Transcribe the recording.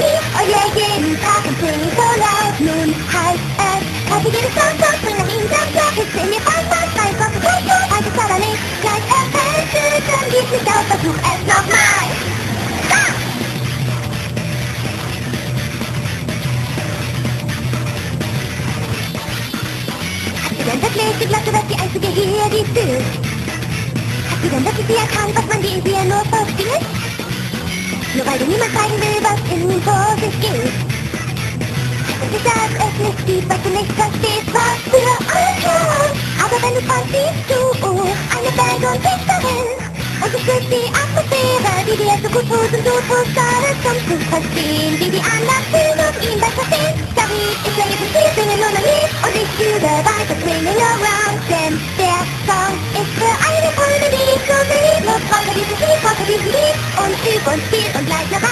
Melodie. Oh yeah, jeden Tag und sing ich so laut. Nun heißt es, Kaffee jedes Samstag, bring nach ihm das Jahr. Jetzt in dir fast was, weiß was du tust, halt es aber nicht. Gleich erfällt es, dann gib nicht auf, versuch es nochmal. Hast du denn wirklich geglaubt, du wärst die Einzige hier, die fühlt? Hast du denn wirklich nie erkannt, was man dir hier nur verspielt? Nur weil du niemand zeigen will, was in vor sich geht. Und ich sag es nicht gibt, was du nicht verstehst, was für alle klar. Aber wenn du fragst, siehst du eine Band und bist darin. Und du spürst die Atmosphäre, die dir so gut tut und du tust alles, um zu verstehen, wie die anderen fühlen und ihn besser sehen. David, ich lege dich hier, singe nur mein Lied und ich übe weiter swinging around. Denn der Song ist für eine Freunde, die ich so beliebt. Los, folge diesem Lied und üb und spiel und gleich nach